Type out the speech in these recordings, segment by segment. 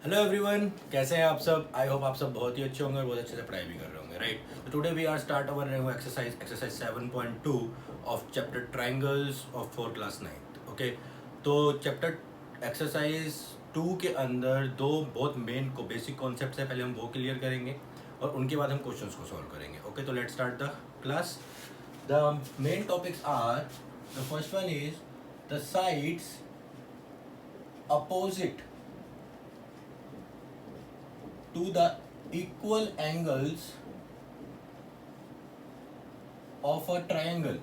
Hello everyone, कैसे हैं आप सब। आई होप आप सब बहुत ही अच्छे होंगे और बहुत अच्छे से पढ़ाई भी कर रहे होंगे, राइट। तो today we are start our new exercise 7.2 of chapter triangles of 4 class 9। Okay, तो चैप्टर एक्सरसाइज 2 के अंदर दो बहुत मेन को बेसिक कॉन्सेप्ट्स है, पहले हम वो क्लियर करेंगे और उनके बाद हम क्वेश्चंस को सॉल्व करेंगे। ओके, तो let's start the class. The main topics are, the first one is the sides opposite to the equal angles of a triangle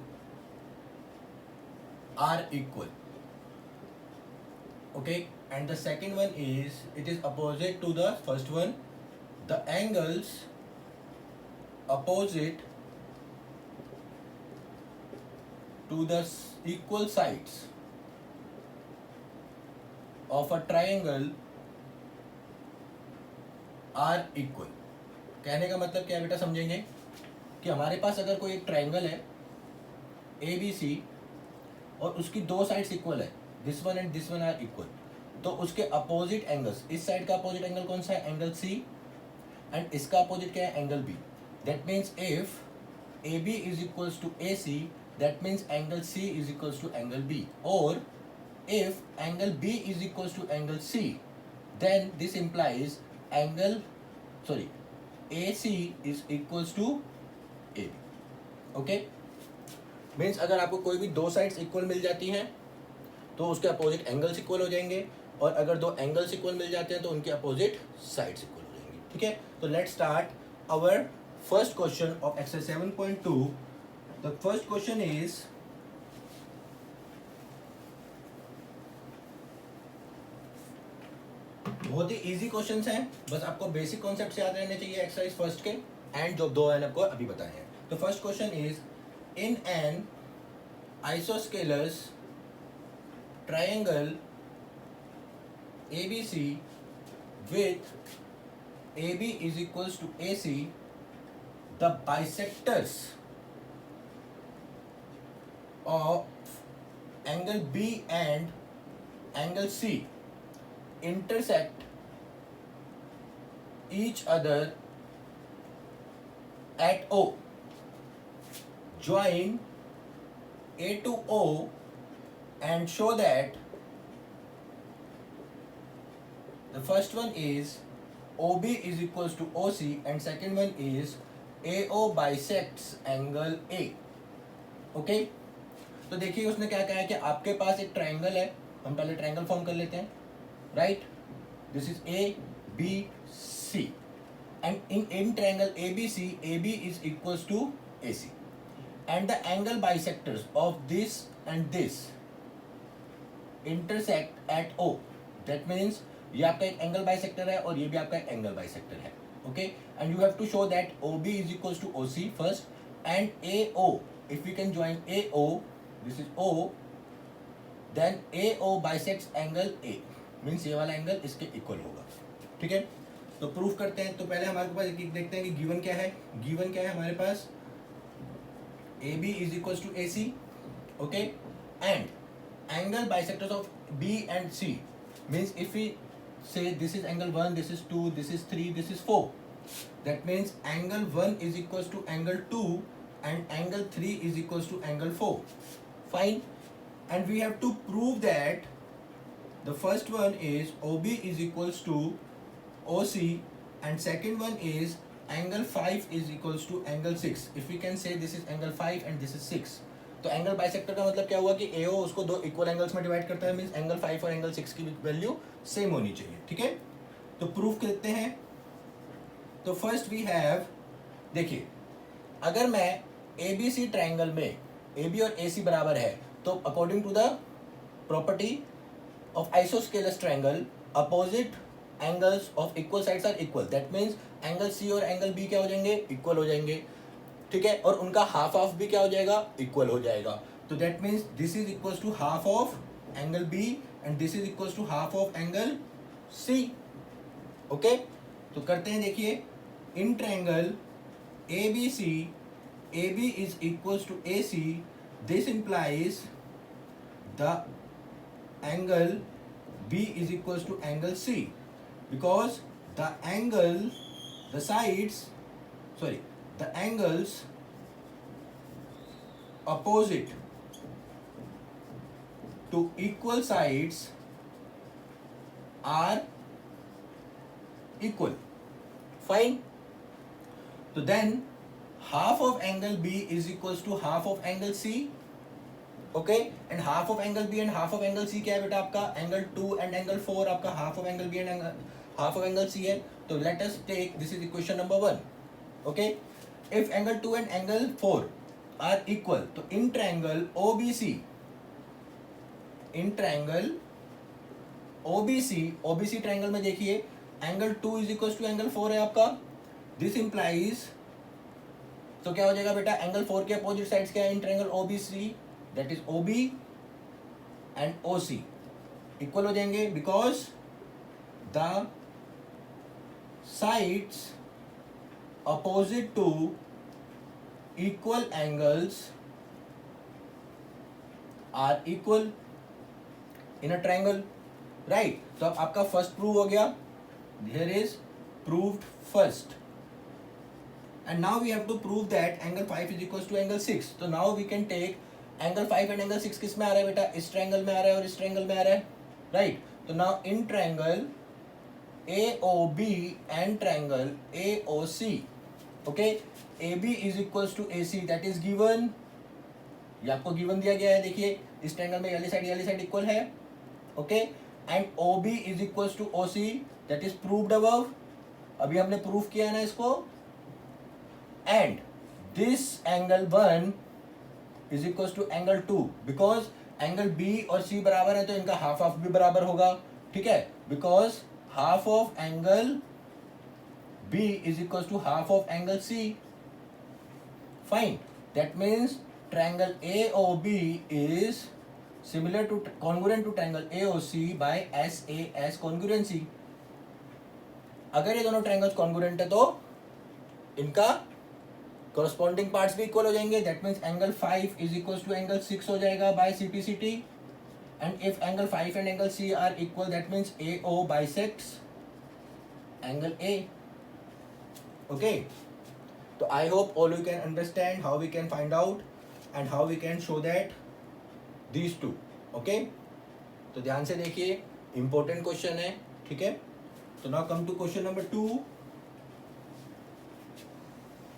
are equal. Okay, and the second one is it is opposite to the first one. The angles opposite to the equal sides of a triangle are equal. कहने का मतलब क्या है बेटा, समझेंगे कि हमारे पास अगर कोई एक ट्राइंगल है ए बी सी और उसकी दो साइड्स इक्वल है, this one and this one are equal, तो उसके अपोजिट एंगल्स, इस साइड का अपोजिट एंगल कौन सा है, एंगल सी, एंड इसका अपोजिट क्या है, angle B. That means if A B is equals to A C, that means angle C is equals to angle B, और if angle B is equals to angle C, then this implies AC is equals to AB. Okay, means अगर आपको कोई भी दो sides equal मिल जाती हैं तो उसके अपोजिट एंगल्स इक्वल हो जाएंगे, और अगर दो एंगल्स इक्वल मिल जाते हैं तो उनके अपोजिट साइड्स इक्वल हो जाएंगी। ठीक है, तो let's start our first question of exercise 7.2. The first question is, बहुत ही इजी क्वेश्चंस हैं, बस आपको बेसिक कॉन्सेप्ट्स याद रहने चाहिए एक्सरसाइज फर्स्ट के, एंड जो दो मैंने आपको अभी बताए हैं। तो first question is, in an isosceles triangle ABC with AB is equals to AC, the bisectors of angle B and angle C intersect each other at O. Join A to O and show that the first one is OB is equals to OC and second one is AO bisects angle A. Okay, तो देखिए उसने क्या कहा है कि आपके पास एक triangle है, हम पहले ट्रायंगल फॉर्म कर लेते हैं, right. This is A B C and in triangle ABC, AB is equals to AC and the angle bisectors of this and this intersect at O. That means ये आपका एक angle bisector है और ये भी आपका एक एंगल बाइसेक्टर है। Okay, and you have to show that OB is equals to OC first and AO. If we can join AO, this is O, then AO bisects angle A. Means ये वाला angle इसके equal होगा। ठीक है, तो proof करते हैं। तो पहले हमारे पास देखते हैं कि गिवन क्या है। गिवन क्या है हमारे पास, AB is equals to AC, okay, and angle bisectors of B and C means if we say this is angle 1, this is 2, this is 3, this is 4, that means angle 1 is equals to angle 2 and angle 3 is equals to angle 4. Fine, and we have to prove that the first one is OB is equals to OC and second one is angle 5 is equals to angle 6. If we can say this is angle 5 and this is 6, तो angle bisector का मतलब क्या हुआ कि AO उसको दो equal angles में divide करता है, मींस एंगल 5 और एंगल 6 की वैल्यू सेम होनी चाहिए। ठीक है, तो प्रूफ करते हैं। तो फर्स्ट वी हैव, देखिए अगर मैं ABC ट्रायंगल में AB और AC बराबर है तो according to the property of isosceles triangle opposite angles of equal sides are equal. That means angle C और एंगल B क्या हो जाएंगे, इक्वल हो जाएंगे। ठीक है, और उनका हाफ ऑफ भी क्या हो जाएगा, इक्वल हो जाएगा। तो that means this is equals to half of angle B and this is equals to half of angle C। Okay, तो करते हैं, देखिए in triangle ABC, AB is equals to AC, this implies the angle B is equals to angle C because the angle, the sides, sorry, the angles opposite to equal sides are equal. Fine. So then half of angle B is equals to half of angle C. Okay, and half of angle B and half of angle C क्या है बेटा आपका? angle 2 and angle 4 आपका half of angle B and half of angle C है. तो let us take, this is equation number 1. Okay, if angle 2 and angle 4 are equal, तो in triangle OBC, in triangle OBC triangle में देखिए angle 2 is equals to angle 4 है आपका. This implies, तो क्या हो जाएगा बेटा? angle 4 के अपोजिट साइड्स क्या है in triangle OBC? That is OB and OC equal हो जाएंगे because the sides opposite to equal angles are equal in a triangle. Right, तो अब आपका फर्स्ट प्रूव हो गया. Here is proved first. And now we have to prove that angle 5 is equals to angle 6. So now we can take angle 5 and angle 6 किस में आ रहा है बेटा? इस ट्रायंगल में आ रहा है और इस ट्रायंगल में आ रहा है. राइट, तो now in triangle AOB and triangle AOC, okay, AB is equals to AC, that is given. ये आपको given दिया गया है. देखिए इस ट्रायंगल में ये साइड इक्वल है. Okay, and OB is equals to OC, that is proved above. अभी हमने प्रूफ किया है ना इसको. And this angle 1 is equals to angle 2 because angle B और C बराबर है तो इनका हाफ ऑफ भी बराबर होगा. ठीक है, because half of angle B is equals to half of angle C. Fine, that means triangle AOB is similar to congruent to triangle AOC by SAS congruency. अगर ये दोनों ट्रायंगल्स कॉन्ग्रुएंट है तो इनका corresponding parts भी equal हो जाएंगे. That means angle 5 is equal to angle 6 हो जाएगा by CPCT. And if angle 5 and angle C are equal that means AO bisects angle A. Okay, तो I hope all you can understand how we can find out and how we can show that these two. Okay, तो ध्यान से देखिए, important question है. ठीक है, तो now come to question number 2.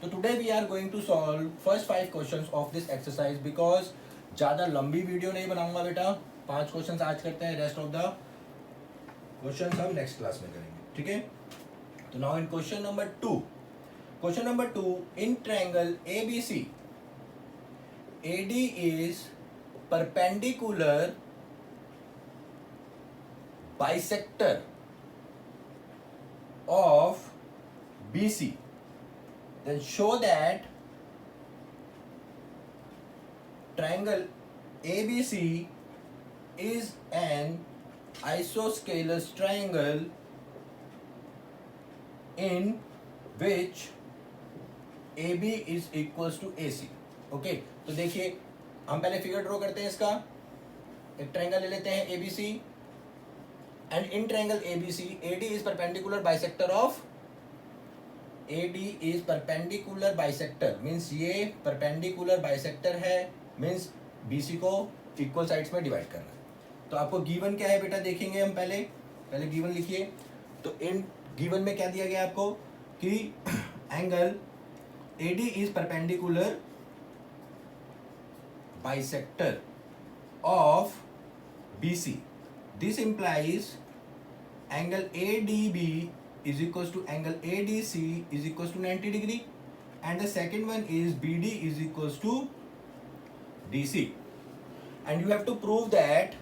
So today we are going to solve first 5 questions of this exercise because ज़्यादा लंबी वीडियो नहीं बनाऊंगा बेटा. 5 क्वेश्चंस आज करते हैं, रेस्ट ऑफ द क्वेश्चंस हम नेक्स्ट क्लास में करेंगे. ठीक है, तो now in question number 2. Question number 2, in triangle ABC AD is perpendicular bisector of BC. Then show that triangle ABC is an isosceles triangle in which AB is equals to AC. Okay, तो देखिए हम पहले figure draw करते हैं इसका. एक triangle ले लेते हैं ABC and in triangle ABC AD is perpendicular bisector of AD is perpendicular bisector means ये perpendicular bisector है, मीन्स BC को इक्वल साइड्स में डिवाइड करना. तो आपको गिवन क्या है बेटा देखेंगे हम. पहले गिवन लिखिए. तो इन गिवन में क्या दिया गया आपको कि angle AD is perpendicular bisector of BC. This implies angle ADB is equals to angle ADC is equals to 90 degree and the second one is BD is equals to DC. And you have to prove that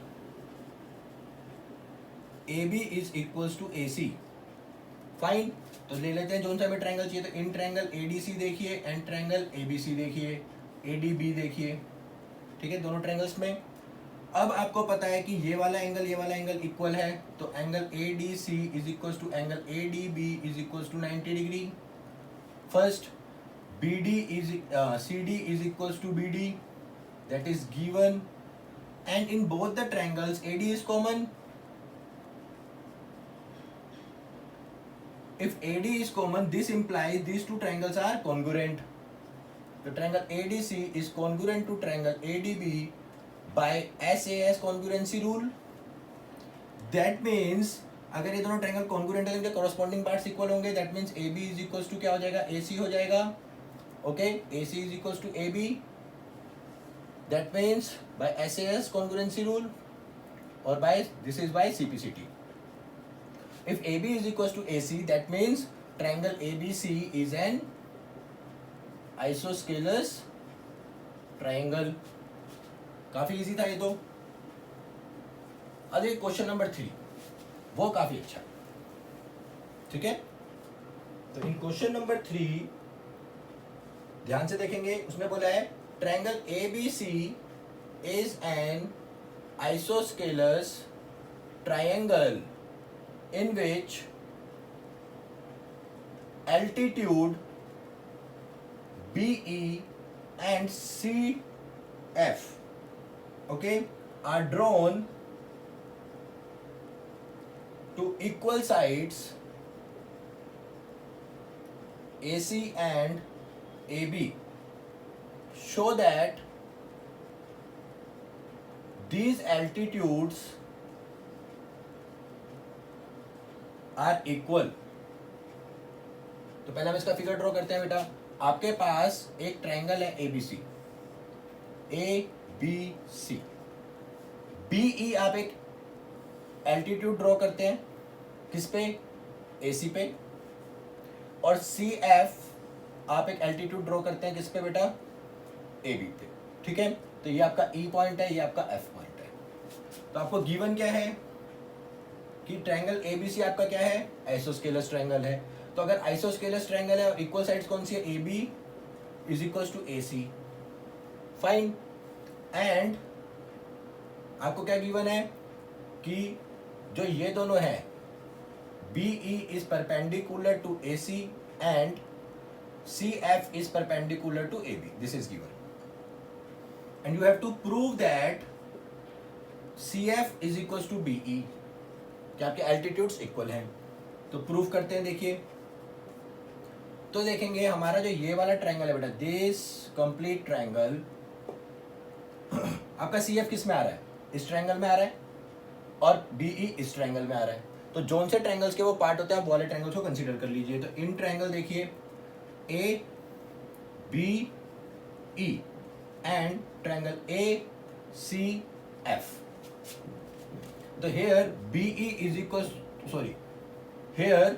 AB is equals to AC. Fine, तो ले लेते हैं zone सा हमें triangle चाहिए. तो in triangle ADC देखिए and triangle ABC देखिए, ADB देखिए. ठीक है, दोनों ट्रायंगल्स में अब आपको पता है कि ये वाला एंगल इक्वल है. तो angle ADC is equal to angle ADB is equal to 90 degree. First CD is equal to BD, that is given. And in both the triangles AD is common. if AD is common, this implies these two triangles are congruent. The triangle ADC is congruent to triangle ADB by SAS congruency rule. That means अगर ये दोनों triangle congruent है, इनके corresponding parts equal होंगे. That means AB is equals to क्या हो जाएगा, AC हो जाएगा. Okay, AC is equals to AB. That means by SAS congruency rule or by this is by CPCT. If AB is equals to AC, that means triangle ABC is an isosceles triangle. काफी easy था ये तो. अरे question number 3 वो काफी अच्छा, ठीक है. तो इन क्वेश्चन नंबर 3 ध्यान से देखेंगे. उसमें बोला है triangle ABC is an isosceles triangle in which altitude BE and CF, okay, are drawn to equal sides AC and AB. Show that these altitudes are equal. तो पहले हम इसका फिगर ड्रॉ करते हैं बेटा. आपके पास एक ट्रायंगल है ABC, ABC. BE आप एक एल्टीट्यूड ड्रॉ करते हैं किस पे, AC पे. और CF आप एक एल्टीट्यूड ड्रॉ करते हैं किस पे बेटा, AB पे. ठीक है. तो ये आपका E पॉइंट है, ये आपका F पॉइंट है. तो आपको गिवन क्या है कि ट्रायंगल ABC आपका क्या है, आइसोस्केलस ट्रायंगल है. तो अगर आइसोस्केलस ट्रायंगल है और इक्वल साइड्स कौन सी है, AB is equals to AC. Fine. And आपको क्या गिवन है कि जो ये दोनों है BE is perpendicular to AC and CF is perpendicular to AB. This is given and you have to prove that CF is equals to BE, कि आपके एल्टीट्यूड्स इक्वल हैं. तो प्रूव करते हैं. देखिए, तो देखेंगे हमारा जो ये वाला ट्रायंगल है बेटा, दिस कंप्लीट ट्रायंगल, आपका CF किस में आ रहा है, इस ट्रायंगल में आ रहा है, और BE इस ट्रायंगल में आ रहा है. तो जोन से ट्रायंगल्स के वो पार्ट होते हैं, आप वाले ट्रायंगल्स को कंसीडर कर लीजिए. तो इन ट्रायंगल देखिए ABE and triangle ACF. So here BE is equals, sorry, here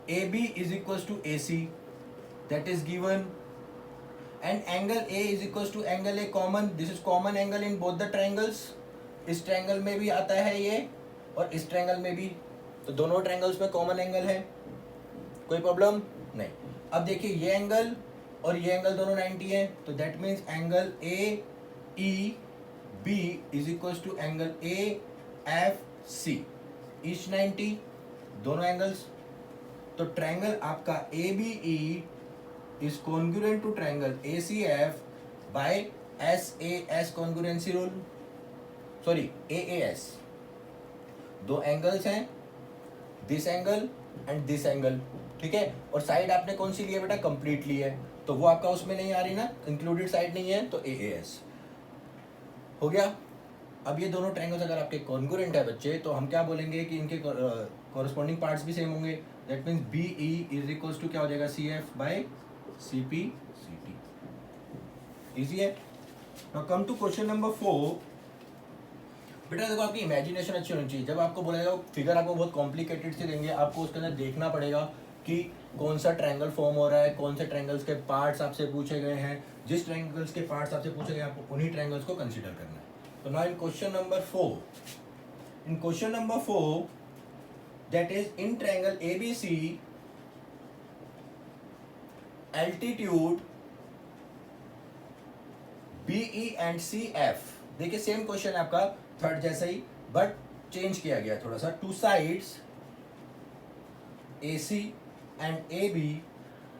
AB is equals to AC, that is given, and angle A is equals to angle A common. This is common angle in both the triangles. इस triangle में भी आता है ये और इस triangle में भी. तो दोनों ट्रायंगल्स में कॉमन एंगल है, कोई प्रॉब्लम नहीं. अब देखिए ये एंगल और ये एंगल दोनों 90 है. तो that means angle AEB is equals to angle AFC, each 90, दोनों एंगल्स. तो ट्रायंगल आपका ABE is congruent to triangle ACF by SAS congruency rule, sorry AAS. दो एंगल्स हैं, this angle and this angle, ठीक है. और साइड आपने कौन सी ली है बेटा, कंप्लीट ली है. तो वो आपका उसमें नहीं आ रही ना, इंक्लूडेड साइड नहीं है, तो AAS हो गया. अब ये दोनों ट्रायंगल्स अगर आपके कॉन्ग्रुएंट है बच्चे, तो हम क्या बोलेंगे कि इनके कॉरस्पॉन्डिंग पार्ट्स भी सेम होंगे. That means BE is equals to क्या हो जाएगा, CF बाय CPCT. इजी है. Now come to question number 4. बेटा देखो, आपकी इमेजिनेशन अच्छी होनी चाहिए. जब आपको बोला जाएगा फिगर आपको बहुत कॉम्प्लिकेटेड से देंगे, आपको उसके अंदर देखना पड़ेगा कि कौन सा ट्रायंगल फॉर्म हो रहा है, कौन से ट्रायंगल्स के पार्ट्स आपसे पूछे गए हैं. जिस ट्रायंगल्स के पार्ट्स आपसे पूछे गए आपको उन्हीं ट्रायंगल्स को कंसीडर करना है. तो now in question number 4, in question number 4, that is in triangle ABC, altitude BE and CF. देखिए सेम क्वेश्चन है आपका, थर्ड जैसा ही, बट चेंज किया गया थोड़ा सा. Two sides AC and AB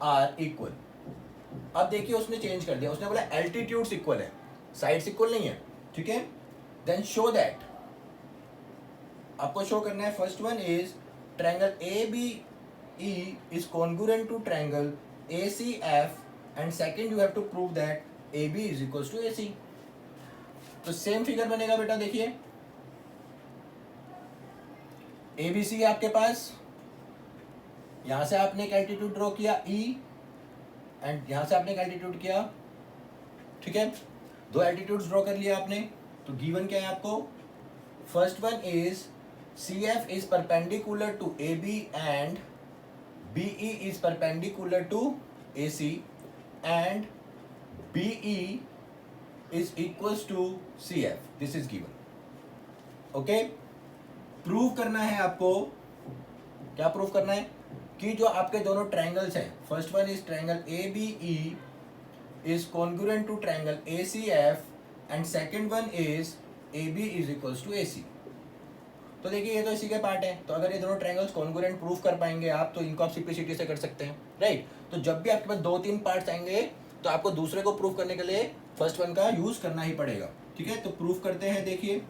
are equal. अब देखिए उसने चेंज कर दिया, उसने बोला एल्टीट्यूड्स इक्वल है, साइड्स इक्वल नहीं है, ठीक है. देन शो दैट, आपको शो करना है. First one is triangle AB E is congruent to triangle ACF, and second you have to prove that AB is equals to AC. तो same figure बनेगा बेटा, देखिए ABC है आपके पास, यहां से आपने एक एल्टीट्यूड ड्रॉ किया E, एंड यहां से आपने एक एल्टीट्यूड किया, ठीक है, दो एल्टीट्यूड्स ड्रॉ कर लिया आपने। तो गिवन क्या है आपको, first one is CF is perpendicular to AB and BE is perpendicular to AC and BE is equals to CF. This is given. Okay? Prove करना है आपको, क्या प्रूव करना है कि जो आपके दोनों ट्रायंगल्स हैं, first one is triangle ABE is congruent to triangle ACF and second one is AB is equals to AC. तो देखिए ये तो इसी के पार्ट है, तो अगर ये दोनों ट्रायंगल्स कॉन्ग्रुएंट प्रूफ कर पाएंगे आप, तो इनको आप सिंप्लिसिटी से कर सकते हैं, राइट। तो जब भी आपके पास दो तीन पार्ट्स आएंगे तो आपको दूसरे को प्रूफ करने के लिए फर्स्ट वन का यूज करना ही पड़ेगा, ठीक है। तो प्रूफ करते हैं, देखिए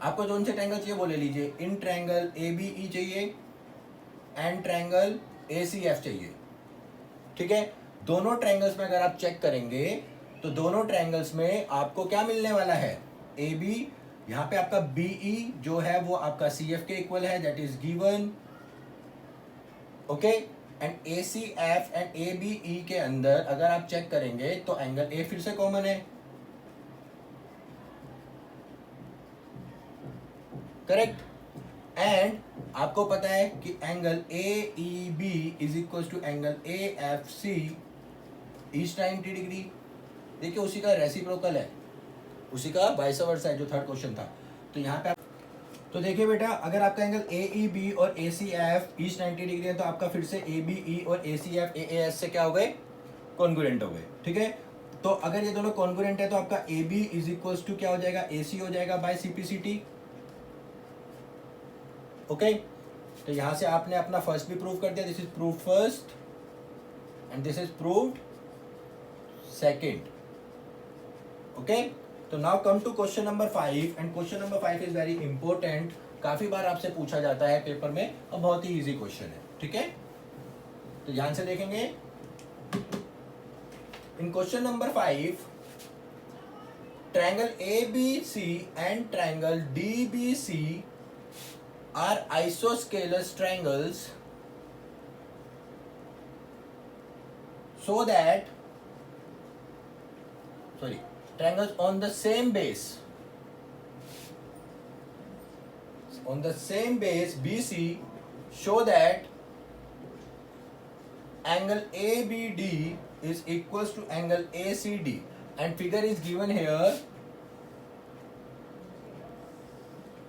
आपको जो से ट्रायंगल चाहिए वो ले लीजिए, इन ट्रायंगल ABE चाहिए एंड ट्रायंगल ACF चाहिए, ठीक है। दोनों ट्रायंगल्स में अगर आप चेक करेंगे तो दोनों ट्रायंगल्स में आपको क्या मिलने वाला है, AB, यहाँ पे आपका BE जो है वो आपका CF के इक्वल है, that is given, okay. And ACF and ABE के अंदर अगर आप चेक करेंगे तो एंगल A फिर से कॉमन है, करेक्ट। एंड आपको पता है कि angle AEB is equal to angle AFC is 90 degree. देखिए उसी का रेसिप्रोकल है, उसी का वाइस वर्सा है जो थर्ड क्वेश्चन था। तो यहाँ पे तो देखिए बेटा, अगर आपका एंगल AEB और ACF ईच 90 डिग्री है तो आपका फिर से ABE और ACF AAS से क्या हो गए, कॉन्ग्रुएंट हो गए, ठीक है। तो अगर ये दोनों कॉन्ग्रुएंट है तो आपका AB इज इक्वल्स टू क्या हो जाएगा, AC हो जाएगा बाय CPCT, ओके। तो यहाँ से आपने अपना फर्स्ट भी प्रूव कर दिया, this is proved first and this is proved second, okay. तो now come to question number 5, and question number 5 is very important, काफी बार आपसे पूछा जाता है पेपर में और बहुत ही इजी क्वेश्चन है, ठीक है। तो ध्यान से देखेंगे, in question number 5 triangle ABC and triangle DBC are isosceles triangles so that triangles on the same base BC show that angle ABD is equals to angle ACD, and figure is given here.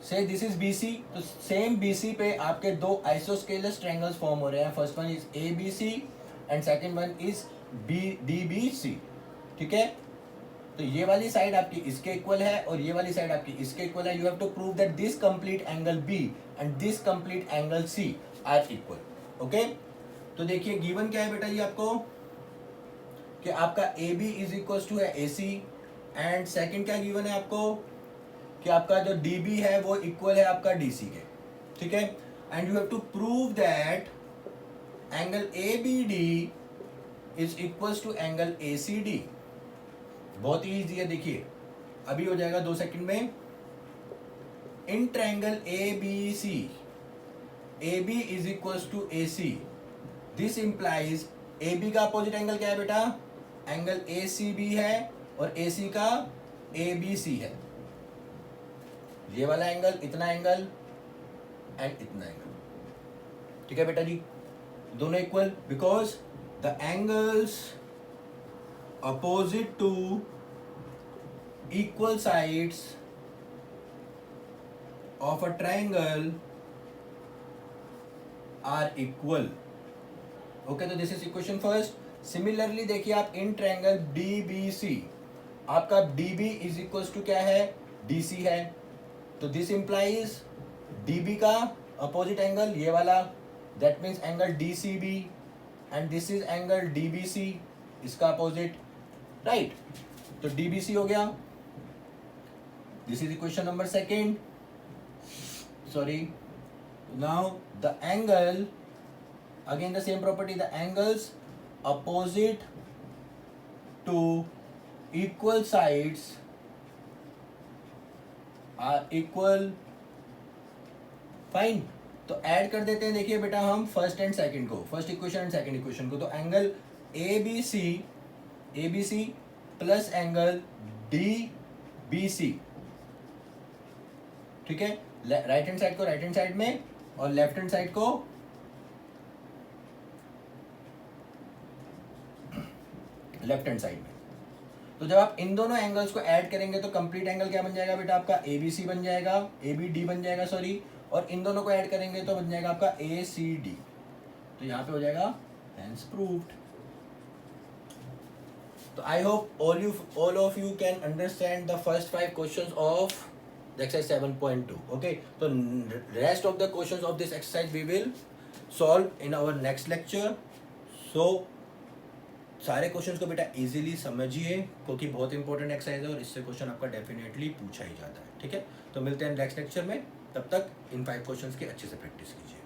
से this is BC, तो same BC पे आपके दो isosceles triangles form हो रहे हैं, first one is ABC and second one is DBC, ठीक है। तो ये वाली साइड आपकी इसके इक्वल है और ये वाली साइड आपकी इसके इक्वल है। You have to prove that this complete angle B and this complete angle C are equal, okay. तो देखिए गिवन क्या है बेटा ये आपको, कि आपका AB इज इक्वल टू है AC, एंड सेकंड क्या गिवन है आपको, कि आपका जो DB है वो इक्वल है आपका DC के, ठीक है। And you have to prove that angle ABD is equals to angle ACD। बहुत ही इजी है, देखिए अभी हो जाएगा 2 सेकंड में। In triangle ABC AB is equals to AC, this implies AB का अपोजिट एंगल क्या है बेटा, एंगल ACB है, और AC का ABC है। ये वाला एंगल, इतना एंगल एंड इतना एंगल, ठीक है बेटा जी, दोनों equal, because the angles opposite to equal sides of a triangle are equal, okay. तो this is equation first. Similarly देखिए आप इन ट्रायंगल DBC, आपका DB इज इक्वल टू क्या है, DC है, तो दिस इंप्लाइज DB का अपोजिट एंगल ये वाला, that means angle DCB, and this is angle DBC, इसका अपोजिट, राइट। तो DBC हो गया, this is equation number second, sorry. Now the angle again the same property, the angles opposite to equal sides are equal, fine. तो add कर देते हैं, देखिए बेटा हम फर्स्ट एंड सेकंड को, first equation and second equation को। तो angle A B C plus angle D B C, ठीक है, राइट हैंड साइड को राइट हैंड साइड में और लेफ्ट हैंड साइड को लेफ्ट हैंड साइड में। तो जब आप इन दोनों एंगल्स को ऐड करेंगे तो कंप्लीट एंगल क्या बन जाएगा बेटा आपका, ए बी सी बन जाएगा, ए बी डी बन जाएगा सॉरी, और इन दोनों को ऐड करेंगे तो बन जाएगा आपका ए सी डी। तो यहाँ पे हो जाएगा हेंस प्रूव्ड। तो I hope all of you can understand the first 5 questions of the exercise 7.2. okay, so rest of the questions of this exercise we will solve in our next lecture. so सारे questions को बेटा easily समझिए क्योंकि बहुत important exercise है और इससे question आपका डेफिनेटली पूछा ही जाता है, ठीक है। तो मिलते हैं नेक्स्ट लेक्चर में, तब तक इन 5 क्वेश्चंस की अच्छे से प्रैक्टिस कीजिए।